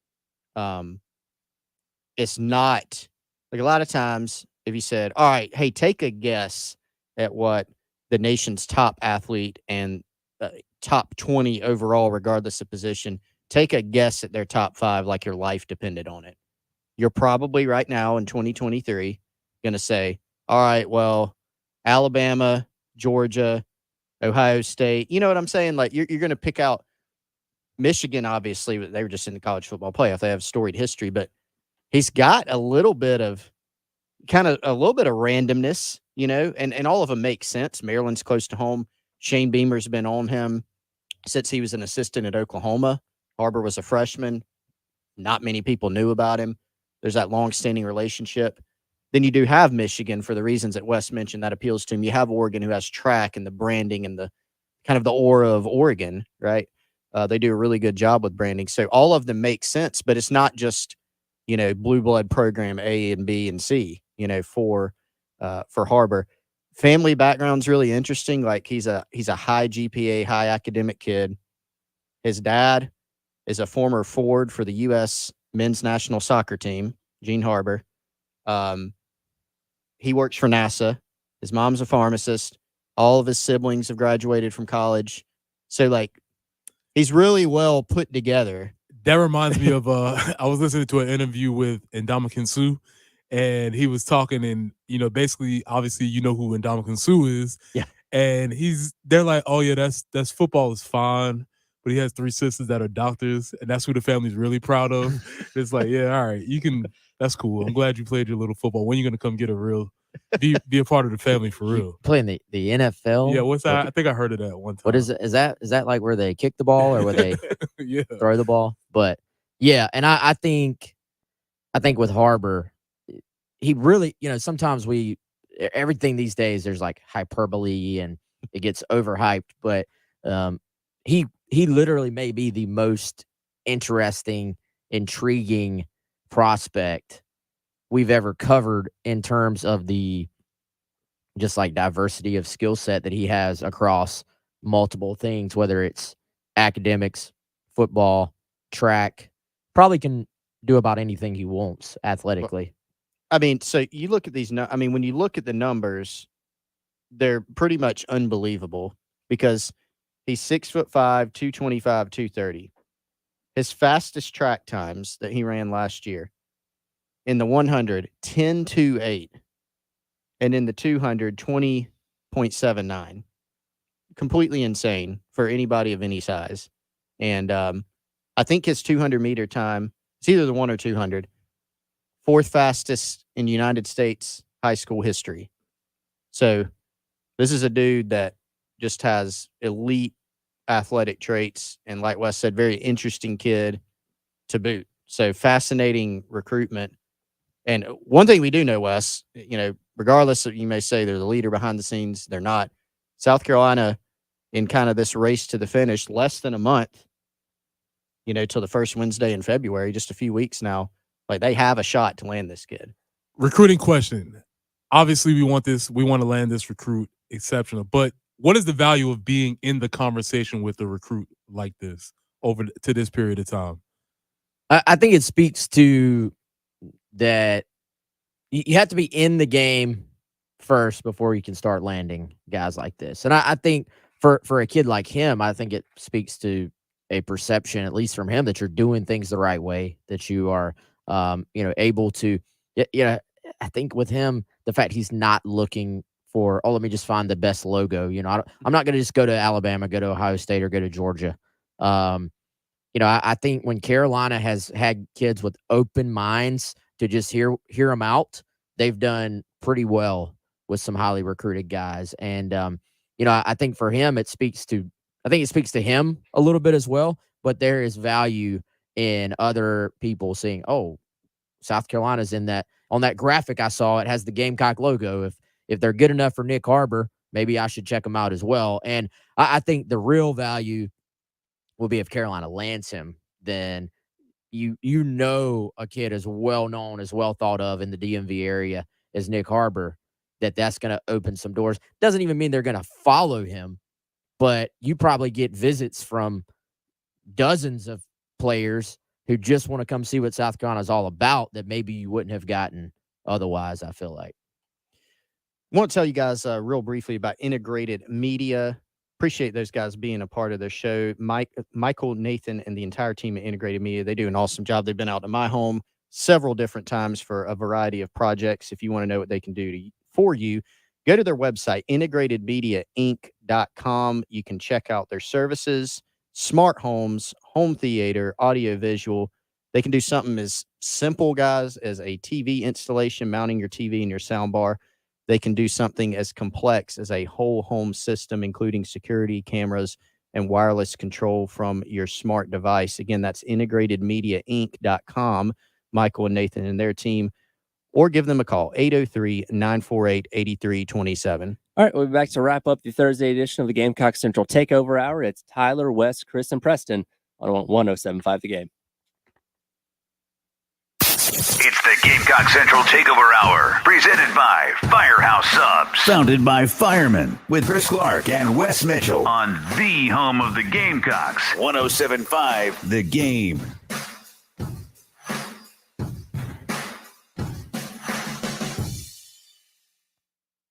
B: It's not like a lot of times if you said, all right, hey, take a guess at what the nation's top athlete and top 20 overall, regardless of position, take a guess at their top 5 like your life depended on it. You're probably right now in 2023 going to say, all right, well, Alabama, Georgia, Ohio State. You know what I'm saying? Like you're going to pick out Michigan, obviously, but they were just in the college football playoff. They have storied history, but he's got a little bit of randomness, and all of them make sense. Maryland's close to home. Shane Beamer's been on him since he was an assistant at Oklahoma. Harbor was a freshman. Not many people knew about him. There's that long-standing relationship. Then you do have Michigan for the reasons that Wes mentioned that appeals to him. You have Oregon who has track and the branding and the kind of the aura of Oregon, right? They do a really good job with branding. So all of them make sense, but it's not just, blue blood program A and B and C, for Harbor. Family background's really interesting. Like he's a high GPA, high academic kid. His dad is a former forward for the U.S. men's national soccer team, Gene Harbor. He works for NASA. His mom's a pharmacist. All of his siblings have graduated from college. So, he's really well put together.
C: That reminds me of I was listening to an interview with Ndamukong Suh, and he was talking, and basically, obviously, who Ndamukong Suh is.
B: Yeah. And
C: they're like, oh yeah, that's football is fine, but he has 3 sisters that are doctors, and that's who the family's really proud of. It's like, yeah, all right, you can. That's cool. I'm glad you played your little football. When are you gonna come get be a part of the family for real?
D: Playing the NFL?
C: Yeah, what's that? I think I heard of that one time.
D: What is it? Is that like where they kick the ball or where they throw the ball? But yeah, and I think with Harbor, he really, sometimes everything these days there's like hyperbole and it gets overhyped, but he literally may be the most interesting, intriguing prospect we've ever covered in terms of the just like diversity of skill set that he has across multiple things, whether it's academics, football, track, probably can do about anything he wants athletically.
B: I mean, so you look at these, when you look at the numbers, they're pretty much unbelievable because he's 6'5", 225, 230. His fastest track times that he ran last year in the 100, 10.28, and in the 200, 20.79. Completely insane for anybody of any size. And I think his 200-meter time, it's either the 1 or 200, 4th fastest in United States high school history. So this is a dude that just has elite athletic traits, and like Wes said, very interesting kid to boot. So fascinating recruitment. And one thing we do know, Wes, regardless of, you may say they're the leader behind the scenes, they're not. South Carolina, in kind of this race to the finish, less than a month, till the first Wednesday in February, just a few weeks now, like they have a shot to land this kid.
C: Recruiting question. Obviously, we want to land this recruit exceptional, but what is the value of being in the conversation with a recruit like this over to this period of time?
D: I think it speaks to that you have to be in the game first before you can start landing guys like this. And I think for a kid like him, I think it speaks to a perception, at least from him, that you're doing things the right way, that you are, able to, I think with him, the fact he's not looking for, let me just find the best logo. I'm not going to just go to Alabama, go to Ohio State, or go to Georgia. I think when Carolina has had kids with open minds to just hear them out, they've done pretty well with some highly recruited guys. And, I think for him, it speaks to him a little bit as well, but there is value in other people seeing, oh, South Carolina's on that graphic I saw. It has the Gamecock logo. If they're good enough for Nick Harbor, maybe I should check them out as well. And I think the real value will be if Carolina lands him, then a kid as well known, as well thought of in the DMV area as Nick Harbor, that's going to open some doors. Doesn't even mean they're going to follow him, but you probably get visits from dozens of players who just want to come see what South Carolina is all about that maybe you wouldn't have gotten otherwise, I feel like.
B: I want to tell you guys real briefly about Integrated Media. Appreciate those guys being a part of the show. Michael, Nathan, and the entire team at Integrated Media, they do an awesome job. They've been out to my home several different times for a variety of projects. If you want to know what they can do for you, go to their website, integratedmediainc.com. You can check out their services, smart homes, home theater, audio visual. They can do something as simple, guys, as a TV installation, mounting your TV and your sound bar. They can do something as complex as a whole home system, including security cameras and wireless control from your smart device. Again, that's integratedmediainc.com, Michael and Nathan and their team, or give them a call, 803-948-8327.
A: All right, we'll be back to wrap up the Thursday edition of the Gamecock Central Takeover Hour. It's Tyler, Wes, Chris, and Preston on 107.5 The Game.
M: It's the Gamecock Central Takeover Hour, presented by Firehouse Subs.
L: Founded by firemen, with Chris Clark and Wes Mitchell.
M: On the home of the Gamecocks.
L: 107.5 The Game.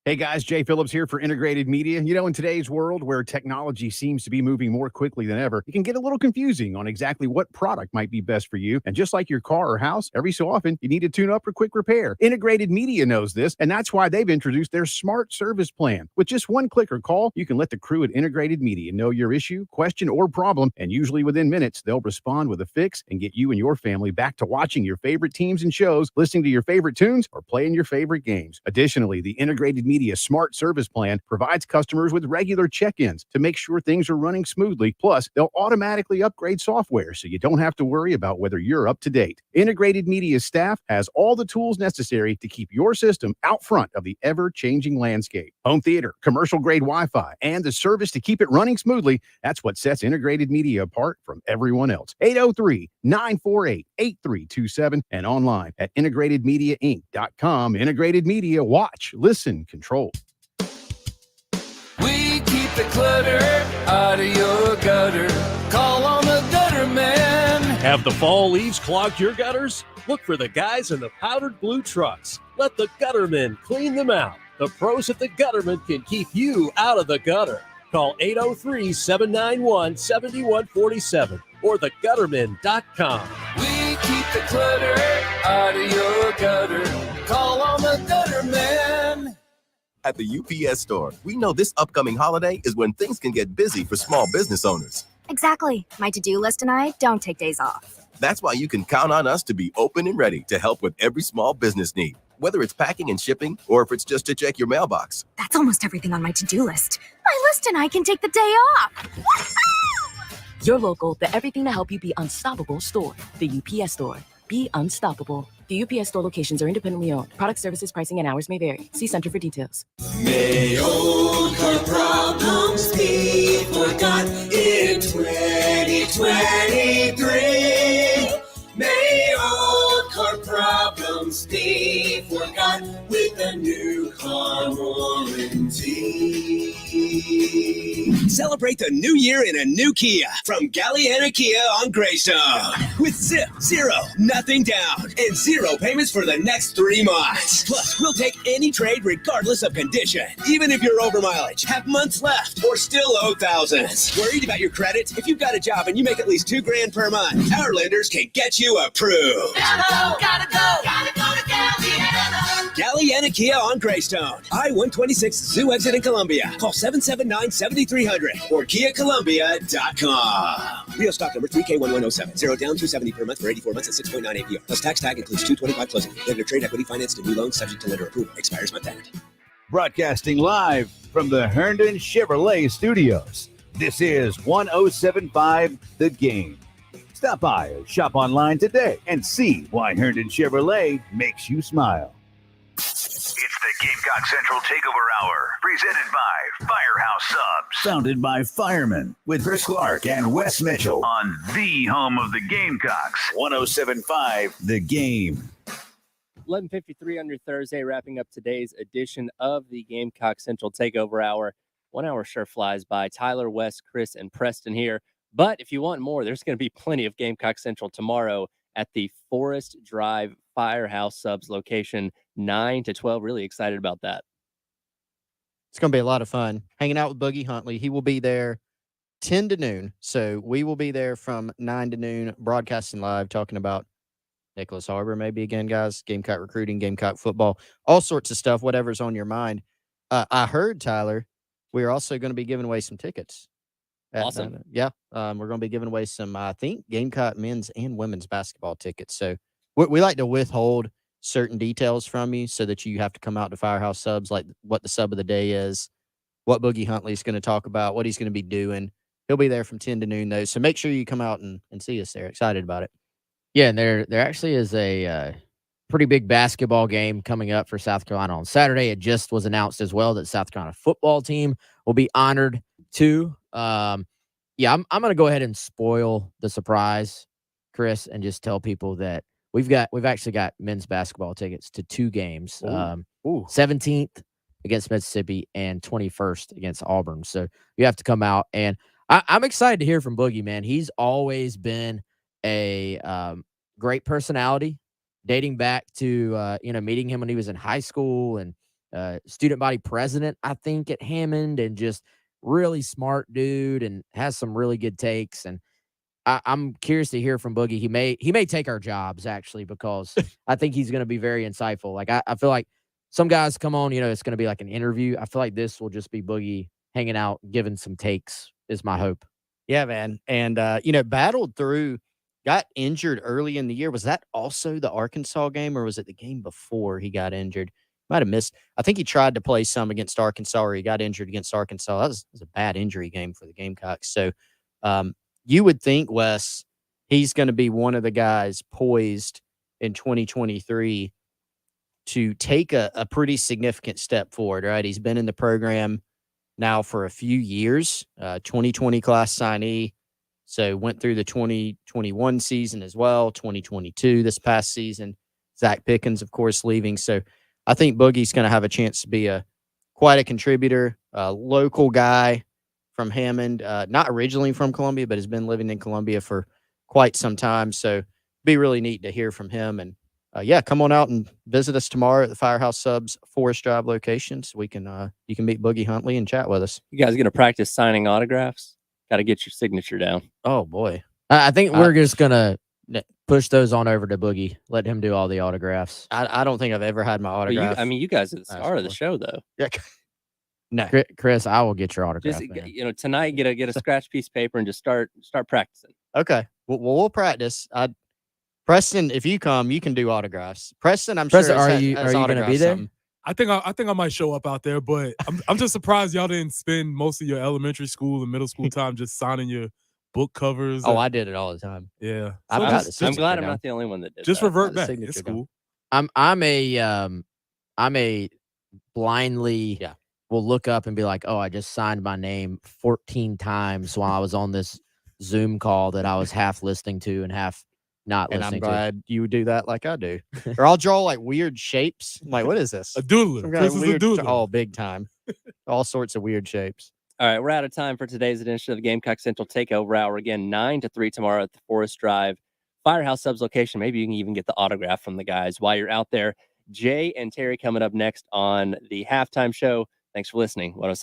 E: Hey guys, Jay Phillips here for Integrated Media. In today's world where technology seems to be moving more quickly than ever, it can get a little confusing on exactly what product might be best for you. And just like your car or house, every so often you need a tune-up or quick repair. Integrated Media knows this, and that's why they've introduced their Smart Service Plan. With just one click or call, you can let the crew at Integrated Media know your issue, question, or problem, and usually within minutes, they'll respond with a fix and get you and your family back to watching your favorite teams and shows, listening to your favorite tunes, or playing your favorite games. Additionally, the Integrated Media Smart Service Plan provides customers with regular check-ins to make sure things are running smoothly. Plus, they'll automatically upgrade software so you don't have to worry about whether you're up to date. Integrated Media staff has all the tools necessary to keep your system out front of the ever-changing landscape. Home theater, commercial-grade Wi-Fi, and the service to keep it running smoothly. That's what sets Integrated Media apart from everyone else. 803-948-8327 and online at integratedmediainc.com. Integrated Media, watch, listen, control.
O: We keep the clutter out of your gutter. Call on the gutter man.
K: Have the fall leaves clogged your gutters? Look for the guys in the powdered blue trucks. Let the guttermen clean them out. The pros at the Gutterman can keep you out of the gutter. Call 803-791-7147 or thegutterman.com.
O: We keep the clutter out of your gutter. Call on the gutter man.
V: At the UPS Store, we know this upcoming holiday is when things can get busy for small business owners.
J: Exactly. My to-do list and I don't take days off.
V: That's why you can count on us to be open and ready to help with every small business need, whether it's packing and shipping or if it's just to check your mailbox.
J: That's almost everything on my to-do list. My list and I can take the day off.
W: Your local, the everything to help you be unstoppable store. The UPS Store. Be unstoppable. The UPS Store locations are independently owned. Product, services, pricing, and hours may vary. See Center for details.
O: May old car problems be forgot in 2023. May old car problems be forgot with a new car warranty.
H: Celebrate the new year in a new Kia from Galliana Kia on Greystone. With zip, zero, nothing down, and zero payments for the next 3 months. Plus, we'll take any trade regardless of condition. Even if you're over mileage, have months left, or still owe thousands. Worried about your credit? If you've got a job and you make at least $2,000 per month, our lenders can get you approved.
O: Gotta go to Galliana.
H: Galliana Kia on Greystone. I-126 Zoo exit in Columbia. Call 779-7300 or KiaColumbia.com. Rio stock number 3K1107. 0 down, 270 per month for 84 months at 6.9 APR. Plus tax tag includes 225 closing. Regular trade equity financed and new loans subject to lender approval. Expires month end.
L: Broadcasting live from the Herndon Chevrolet Studios. This is 107.5 The Game. Stop by or shop online today and see why Herndon Chevrolet makes you smile.
M: It's the Gamecock Central Takeover Hour, presented by Firehouse Subs.
L: Founded by firemen with Chris Clark and Wes Mitchell
M: On the home of the Gamecocks.
L: 107.5 The Game.
A: 11:53 on your Thursday, wrapping up today's edition of the Gamecock Central Takeover Hour. 1 hour sure flies by. Tyler, Wes, Chris, and Preston here. But if you want more, there's going to be plenty of Gamecock Central tomorrow at the Forest Drive Firehouse Subs location, 9 to 12. Really excited about that.
B: It's going to be a lot of fun. Hanging out with Boogie Huntley. He will be there 10 to noon. So we will be there from 9 to noon, broadcasting live, talking about Nicholas Harbor, maybe again, guys, Gamecock recruiting, Gamecock football, all sorts of stuff, whatever's on your mind. I heard, Tyler, we're also going to be giving away some tickets.
A: Awesome.
B: Yeah. We're going to be giving away some, I think, Gamecock men's and women's basketball tickets. So we like to withhold certain details from you so that you have to come out to Firehouse Subs, like what the sub of the day is, what Boogie Huntley's going to talk about, what he's going to be doing. He'll be there from 10 to noon, though. So make sure you come out and see us there. Excited about it.
D: Yeah, and there actually is a pretty big basketball game coming up for South Carolina on Saturday. It just was announced as well that South Carolina football team will be honored too. I'm going to go ahead and spoil the surprise, Chris, and just tell people that we've actually got men's basketball tickets to 2 games. 17th against Mississippi and 21st against Auburn. So you have to come out, and I'm excited to hear from Boogie, man. He's always been a great personality, dating back to meeting him when he was in high school and student body president, I think, at Hammond, and just really smart dude and has some really good takes. And I'm curious to hear from Boogie. He may take our jobs, actually, because I think he's going to be very insightful. Like I feel like some guys come on, it's going to be like an interview. I feel like this will just be Boogie hanging out, giving some takes is my hope.
B: Yeah, man. And, battled through, got injured early in the year. Was that also the Arkansas game, or was it the game before he got injured? Might have missed. I think he tried to play some against Arkansas, or he got injured against Arkansas. That was a bad injury game for the Gamecocks. So you would think, Wes, he's going to be one of the guys poised in 2023 to take a pretty significant step forward, right? He's been in the program now for a few years, 2020 class signee. So went through the 2021 season as well, 2022 this past season. Zach Pickens, of course, leaving. So I think Boogie's going to have a chance to be quite a contributor, a local guy from Hammond, not originally from Columbia, but has been living in Columbia for quite some time. So be really neat to hear from him. And come on out and visit us tomorrow at the Firehouse Subs Forest Drive location, so you can meet Boogie Huntley and chat with us.
A: You guys going to practice signing autographs? Got to get your signature down.
B: Oh, boy.
D: I think we're just going to push those on over to Boogie. Let him do all the autographs.
B: I don't think I've ever had my autograph.
A: You guys are the star of the show, though.
B: Yeah. No.
D: Chris, I will get your autograph.
A: Just, tonight, get a scratch piece of paper and just start practicing.
B: Okay. Well, we'll practice. Preston, if you come, you can do autographs. Preston, I'm
D: Preston,
B: sure
D: are you going to be there?
C: I think I might show up out there, but I'm just surprised y'all didn't spend most of your elementary school and middle school time just signing your book covers.
B: Oh, I did it all the time.
C: Yeah,
A: I'm glad I'm not the only one that did.
C: Just
A: that.
C: revert back. It's cool.
D: I'm a blindly will look up and be like, oh, I just signed my name 14 times while I was on this Zoom call that I was half listening to and half not
B: and
D: listening
B: I'm
D: to.
B: glad you do that like I do. Or I'll draw like weird shapes. I'm like, what is this?
C: A doodler. Chris is a doodler.
B: Oh, big time. All sorts of weird shapes.
A: All right, we're out of time for today's edition of the Gamecock Central Takeover Hour. Again, 9 to 3 tomorrow at the Forest Drive Firehouse Subs location. Maybe you can even get the autograph from the guys while you're out there. Jay and Terry coming up next on the halftime show. Thanks for listening. 107.